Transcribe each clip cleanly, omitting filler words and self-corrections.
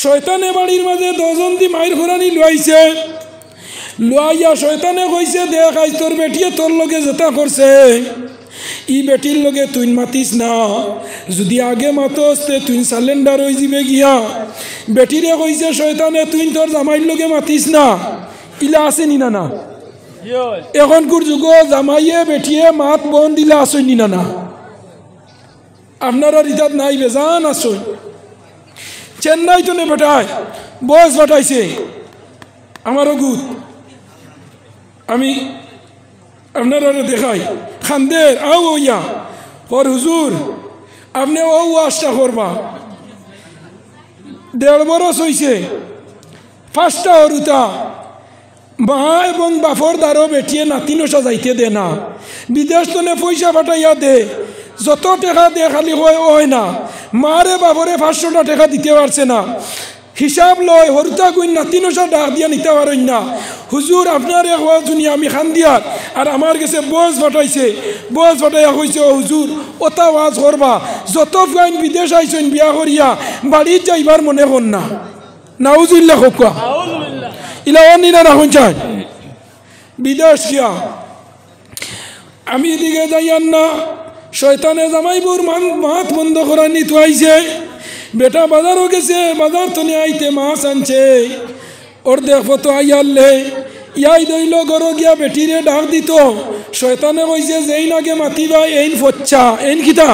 শয়তানে বাড়ির মাঝে 10 জন দি মায়ের ঘোরানি লুয়াইছে লুয়াইয়া শয়তানে কইছে দেখ আজ তোর বেটিয়ে তোর লগে যেটা করছে ই বেটির লগে তুই মাতিস না যদি আগে মাতস তে তুই সালেন্ডার হয়ে যাবে গিয়া বেটিরে কইছে শয়তানে তুই তোর জামাইর লগে মাতিস না ইলা আছে নি না না এখনকার যুগ জামাইয়ে বেটিয়ে মাত বন দিলা আসই নি না না আপনারা রিতাত নাই বেজান আসই চেন্নাই তো নে বেটায় বস বাটাইছে আমারও গুত আমি আপনারা দেখাই খান্দের আও ওইয়া ওর হুজুর আপনি ও ওয়াজটা করবা 1.5 বরস হইছে 5টা হরুতা মা এবং বাফর দ্বারও বেটিয়ে নাতিনসা যাইতে দে না বিদেশ তোনে পয়সা পাঠাইয়া দে যত টাকা দে খালি হয় না মারে বাবরে 500টা টাকা দিতে পারছে না হিসাব লয় হরুতা গুণ নাতিনসা ডাক দিয়া নিতে পারেন না হুজুর আপনার এক জুনি আমি খান দিয়ার আর আমার কাছে বস ফাটাইছে বস ফাটাইয়া কইছে ও হুজুর ওটা ওয়াজ করবা যত ফাইন বিদেশ আইছেন বিয়া করিয়া বাড়ির যাইবার মনে হন না নাউজুবিল্লাহ হোকা ইলাওয়ানি না রাখুন চাই বিদেশ গিয়া আমি এদিকে যাইয়ান না শয়তানে জামাইবুর মাত বন্ধ করা নিতে আইছে বেটা বাজারও গেছে বাজার তো নিয়ে আইতে মাছ আনছে ওর দেখো তো আইয়ারলে ইয়াই দইল গর গিয়া বেটিরে ডাক দিত শয়তানে কইছে যেই নাগে মাতিবা এইন ফচ্চা এইন কিতা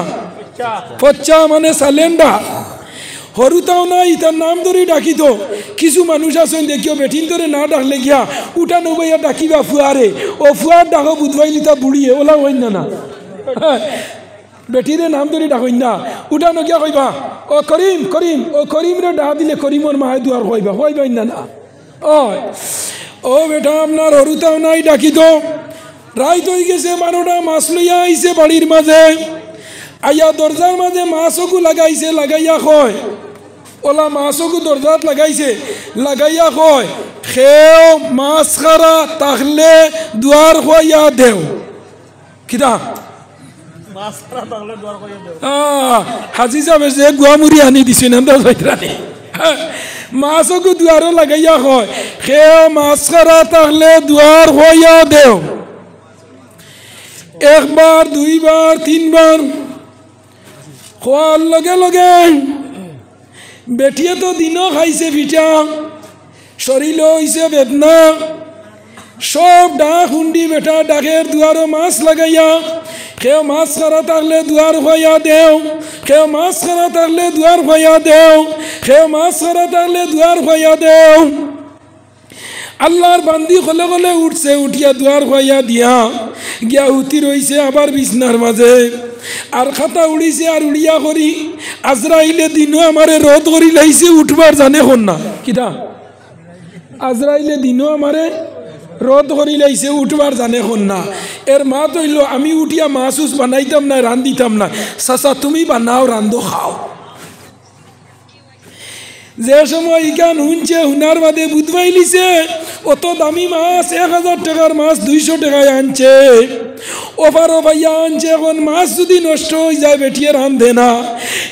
ফচ্চা মানে সালেন্ডার হরুতাও নাই তার নাম ধরে ডাকিত কিছু মানুষ আছেন দেখিও বেটিন ধরে না ডাকলে গিয়া উঠা নবাইয়া ডাকিবা ফুয়ারে ও ফুয়ার ডাকো বুধবাইলি তা বুড়িয়ে ওলা হইন না বেটিরে নাম ধরে ডাকইন না উঠা নগিয়া কইবা ও করিম করিম ও করিম রে ডাক দিলে করিমর মাহে দুয়ার কইবা কইবাইন না না ও বেটা আপনার হরুতাও নাই ডাকিত রাইত হয়ে গেছে 12টা মাছ লইয়া আইছে বাড়ির মাঝে আইয়া দরজার মাঝে মাছকু লাগাইছে লাগাইয়া কয় ওলা মাছকু দরজাত লাগাইছে লাগাইয়া কয় খেও মাছ খারা তাহলে দুয়ার খোয়া দেও কিতা হাজি যাবে যে গুয়ামুড়ি আনি দিছে না মাছকু দুয়ারও লাগাইয়া কয় খেও মাছ খারা তাহলে দুয়ার খোয়া দেও একবার 2 বার 3 বার খোয়ার লগে লগে বেটিয়ে তো দিনও খাইছে পিঠা শরীর হইছে বেদনা সব ডাক হুন্ডি বেটা ডাকের দুয়ারও মাছ লাগাইয়া কেউ মাছ খারা থাকলে দুয়ার খোয়া দেও কেউ মাছ খারা থাকলে দুয়ার খোয়া দেও কেউ মাছ খারা থাকলে দুয়ার খোয়া দেও আল্লাহর বান্দি কলে কলে উঠছে উঠিয়া দুয়ার খোয়া দিয়া গিয়া উঠি রইছে আবার বিছনার মাঝে আর খাতা উড়িছে আর উড়িয়া করি আজরাইলে দিনও আমারে রোদ করি লাইছে উঠবার জানে হন না কিটা আজরাইলে দিনও আমারে রোদ করি লাইছে উঠবার জানে হন না এর মা তৈল আমি উঠিয়া মাছ উস বানাইতাম না রান্দিতাম না চাচা তুমি বানাও রান্ধো খাও যে সময় ইকান শুনছে হুনার বাদে বুধবাই লিছে অত দামি মাছ 1000 টাকার মাছ 200 টাকায় আনছে ওপারও ভাইয়া আনছে এখন মাছ যদি নষ্ট হয়ে যায় বেটিয়ে রান্ধে না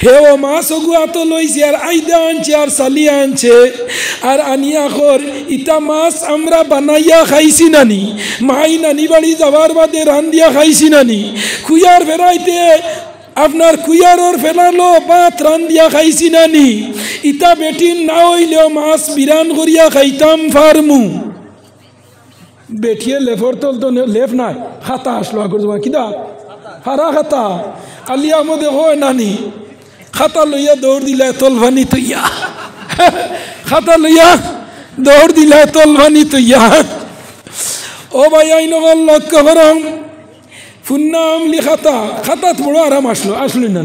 হেও মাছ ওগুয়া তো লইছে আর আইদা আনছে আর সালিয়া আনছে আর আনিয়া কর ইটা মাছ আমরা বানাইয়া খাইছি নানি মাই নানি বাড়ি যাবার বাদে রান্ধিয়া খাইছি নানি খুইয়ার ফেরাইতে আপনার কুইয়ারর ফেলালো ভাত রান্ধিয়া খাইছি নানি ইটা বেটিন না হইলেও মাছ বিরান করিয়া খাইতাম ফার্মু বেটিয়ে লেফর তল তো লেফ নাই খাতা আসলো আগর জমা কিদা হারা খাতা আলিয়া মধ্যে হয় নানি খাতা লইয়া দৌড় দিলা তলভানি তৈয়া খাতা লইয়া দৌড় দিলা তলভানি তৈয়া ও ভাই আইনগর লক্ষ্য করম ফুন্নাম লিখাতা খাতাত বড় আরাম আসলো না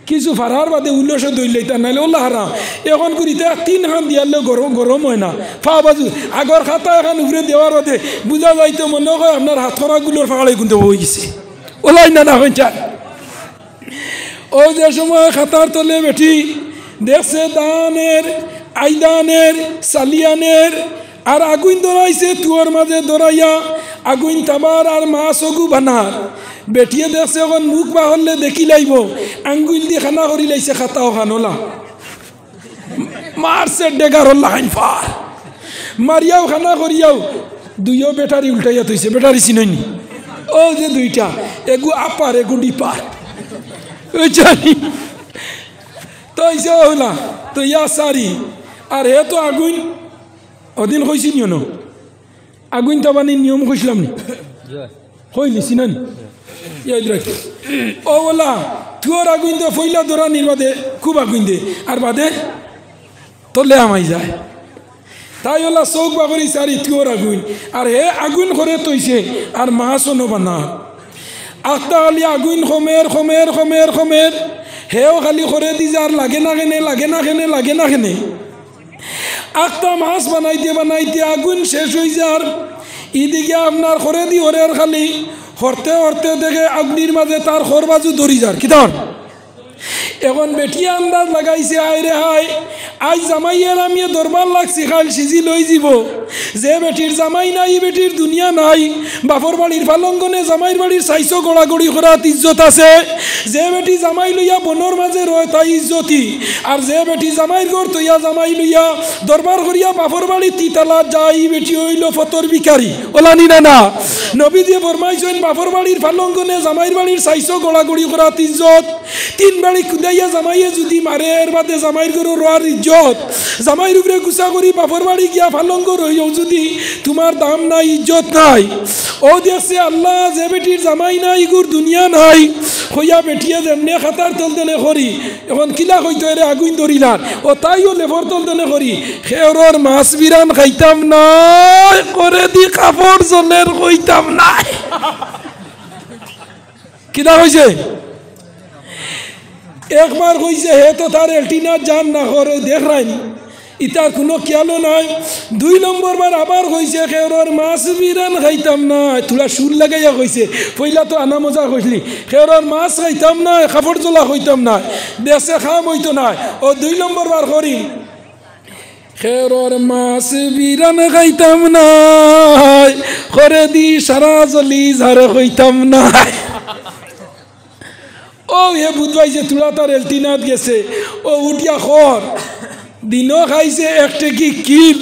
কিছু ফারার বাদে 1900 দইলে তা নাইলে ওলা হারাম এখন করি তা 3 খান দিয়ালে গরম হয় না ফা বাজু আগর খাতা এখন উপরে দেওয়ার বাদে বুঝা যাইতো মনে হয় আপনার হাত খরাগুলোর ফাড়াই কিন্তু হয়ে গেছে ওলাই না হয়ে যায় ও যে সময় খাতার তলে বেটি দেখছে দানের আইদানের সালিয়ানের আর আগুন ধরাইছে তুয়ার মাঝে ধরাইয়া আগুন তাবার আর মাছ অগু বানার বেটিয়ে দেখছে এখন মুখ বাহলে দেখি লাইব আঙ্গুল দিয়ে খানা করি লাইছে খাতাও খানোলা মারছে ডেগার লাইন পার মারিয়াও খানা করিয়াও দুইও ব্যাটারি উল্টাইয়া থইছে ব্যাটারি চিনইনি ও যে দুইটা এগু আপার এগু ডিপার ওই জানি তো ইসে হলা তো ইয়া সারি আর হে তো আগুন ওদিন কইছি নিও ন আগুন তাবানি নিয়ম কইছিলাম নি হইলি চিনানি ইয়াদ রাখি ও বলা তুয়ার আগুন তো ফইলা ধরা নির্বাদে খুব আগুন দে আর বাদে তলে আমাই যায় তাই ওলা চৌক বাগরি সারি তুয়ার আগুন আর হে আগুন করে তৈছে আর মাছও নবানা আখটা খালি আগুন খমের খমের খমের খমের হেও খালি করে দি যার লাগে না কেনে লাগে না কেনে লাগে না কেনে আখটা মাছ বানাইতে আগুন শেষ হয়ে যার ইদিকে আপনার করে দি ওরের খালি হরতে হরতে দেখে আগুনির মাঝে তার খরবাজু ধরি যার কি ধর এখন বেটিয়া আন্দাজ লাগাইছে আয় রে হায় আজ জামাইয়ের আমি দরবার লাগছি খাল সিজি লই যাব যে বেটির জামাই নাই বেটির দুনিয়া নাই বাপর বাড়ির ফালঙ্গনে জামাইর বাড়ির চাইছো গড়াগড়ি করাত ইজ্জত আছে যে বেটি জামাই লইয়া বনর মাঝে রয় তাই ইজ্জতি আর যে বেটি জামাইর ঘর তৈয়া জামাই লইয়া দরবার করিয়া বাপর বাড়ি তিতালা যাই বেটি হইল ফতর বিকারি ওলানি না না নবী দিয়ে ফরমাইছেন বাপর বাড়ির ফালঙ্গনে জামাইর বাড়ির চাইছো গড়াগড়ি করাত ইজ্জত তিন বাড়ি খুদাইয়া জামাইয়ে যদি মারে এর বাদে জামাইর ঘর রোয়ার ইজ্জত জামাইর উপরে গুছা করি বাপর বাড়ি গিয়া ফালঙ্গ রইও যদি তোমার দাম নাই ইজ্জত নাই ও দেখছে আল্লাহ যে বেটির জামাই নাই গুর দুনিয়া নাই হইয়া বেটিয়ে যেমনে খাতার তলতেনে করি এখন কিলা হইতো এরে আগুন ধরিলার ও তাইও লেফর তলতেনে করি খেওরর মাছ বিরান খাইতাম নাই করে দি কাপড় জলের কইতাম নাই কিলা হয়েছে একবার কইছে হে তো তার এলটিনা জান না করে দেখ রাইনি ইতার কোনো খেয়ালও নাই দুই নম্বর বার আবার কইছে খেওরর মাছ বিরান খাইতাম না তোরা সুর লাগাইয়া কইছে পইলা তো আনা মজা কইসলি খেওরর মাছ খাইতাম না কাপড় জলা হইতাম না দেশে খাম হইতো না ও দুই নম্বর বার করি খেওরর মাছ বিরান খাইতাম না করে দি সারা জলি ঝাড়ে হইতাম না ও হে বুধবাইছে তোরা তার এলটিনাত গেছে ও উঠিয়া খর দিনও খাইছে একটা কি কিল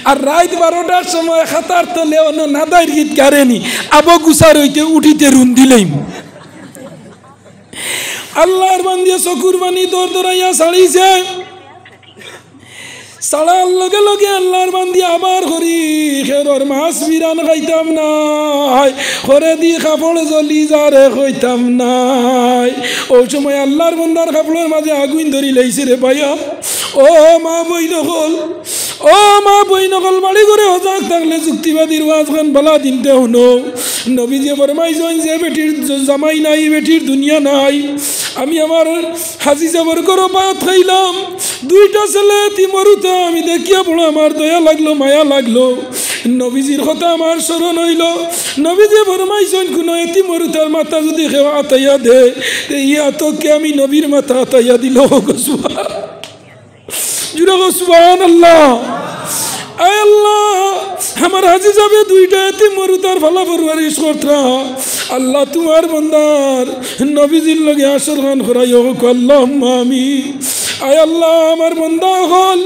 আর রাত 12টার সময় খাতার তলে অন্য নাদাইর গীত গারেনি আবো গুসার হইতে উঠিতে রুন দিলেই আল্লাহর বান্দিয়া চকুর বাণী দর দরাইয়া ছাড়িছে ছাড়ার লগে লগে আল্লাহর বান্দি আবার করি খেরর মাছ বিরান খাইতাম নাই করে দি কাপড় জ্বলি যারে খাইতাম নাই ওই সময় আল্লাহর বান্দার কাপড়ের মাঝে আগুন ধরি লাইছে রে ভাইয়া ও মা বই নকল ও মা বই নকল বাড়ি করে হজাক থাকলে যুক্তিবাদীর ওয়াজ খান বলা দিনতে শুনো নবীজি ফরমাইছেন যে বেটির জামাই নাই বেটির দুনিয়া নাই আমি আমার হাজি যাবার করো পাত খাইলাম দুইটা ছেলে তিমরুতা আমি দেখিয়া বড় আমার দয়া লাগলো মায়া লাগলো নবীজির কথা আমার স্মরণ হইল নবীজি ফরমাইছেন কোনো তিমরুতার মাথা যদি খেওয়া আতাইয়া দে ইয়া তোকে আমি নবীর মাথা আতাইয়া দিল সুবহানাল্লাহ আয় আল্লাহ আমার হাজি যাবে দুইটা তিমরুতার ভালো পরওয়ারিশ করতরা আল্লাহ তোমার বান্দার নবীজির লগে আসর খান করাইও আল্লাহুম্মা আমিন আয় আল্লাহ আমার বান্দা হল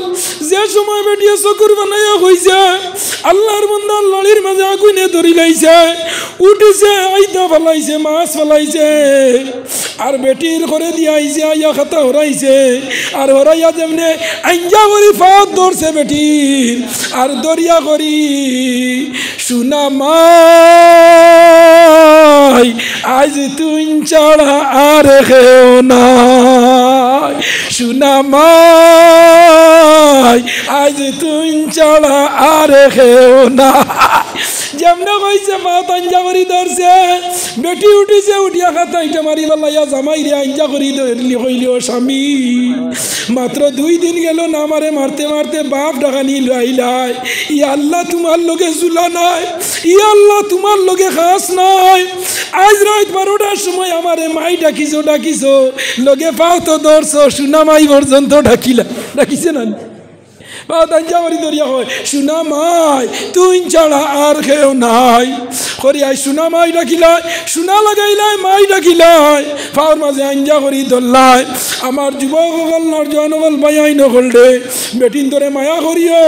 যে সময় বেটিয়ে চকুর বানাইয়া হইছে আল্লাহর বান্দার লড়ির মাঝে আগুনে ধরি লাইছে উঠিছে আইতা ফেলাইছে মাছ ফেলাইছে আর বেটির করে দিয়া আইছে আইয়া খাতা হরাইছে আর হরাইয়া যেমনে আঞ্জা করি ফাঁক ধরছে বেটির আর দরিয়া করি সুনা মাই আজ তুই ছাড়া আর খেও না সুনা মাই আজ তুই ছাড়া আর খেও না যেমনে কইছে মাত আঞ্জা করি ধরছে বেটি উঠিছে উঠিয়া খাতা ইটা মারি বেলাইয়া জামাই রে আঞ্জা করি ধরলি কইলি ও স্বামী মাত্র 2 দিন গেল না আমারে মারতে মারতে বাপ ডাকানি লাইলাই ই আল্লাহ তোমার লগে জুলা নাই ই আল্লাহ তোমার লগে খাস নাই আজ রাত 12টার সময় আমারে মাই ডাকিছো লগে পাও তো ধরছো সুনা মাই পর্যন্ত ডাকিছে না বা দাঞ্জা মারি দরিয়া হয় সোনা মাই তুই ছাড়া আর কেউ নাই করি আই সোনা মাই ডাকিলাই সোনা লাগাইলাই মাই ডাকিলাই ফাওয়ার মাঝে আঞ্জা করি ধরলাই আমার যুবক হল নরজন হল মায়াই নকল রে বেটিন তোরে মায়া করিও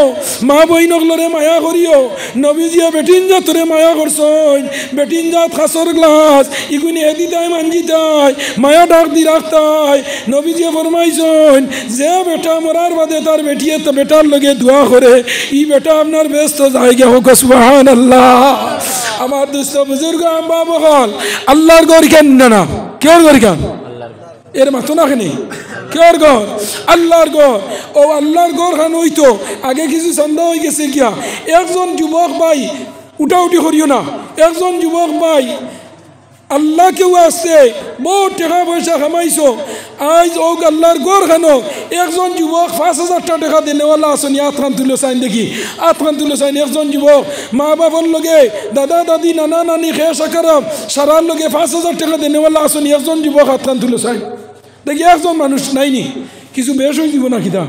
মা বই নকলরে মায়া করিও নবীজিয়া বেটিন যা তোরে মায়া করছই বেটিন যা খাসর গ্লাস ইগুনি এদি তাই মানজি তাই মায়া ডাক দি রাখতাই নবীজিয়া ফরমাইছন যে বেটা মরার বাদে তার বেটিয়ে তো বেটার লগে দোয়া করে ই বেটা আপনার ব্যস্ত জায়গা হোক সুবহানাল্লাহ আমার দুস্থ বুজুর্গ আম্মা বহল আল্লাহর গর কেন না কেউ গর কেন এর মাথো না কেন কেউর ঘর আল্লাহর ঘর ও আল্লাহর ঘর খান হইতো আগে কিছু সন্দেহ হয়ে গেছে কিয়া একজন যুবক ভাই উঠাউঠি করিও না একজন যুবক ভাই আল্লাহ কেউ আসছে বহু টাকা পয়সা কামাইছো আজ ও আল্লাহর ঘর খানো একজন যুবক 5,000 টাকা দিনেওয়ালা আসনি আতখান তুলো চাইন দেখি আতখান তুলো চাইন একজন যুবক মা বাবার লগে দাদা দাদি নানা নানি খেয়ে সাকারাম সারার লগে 5,000 টাকা দিনেওয়ালা আসনি একজন যুবক আতখান তুলো চাইন দেখি একজন মানুষ নাইনি কিছু বেশ হয়ে দিব না কিতা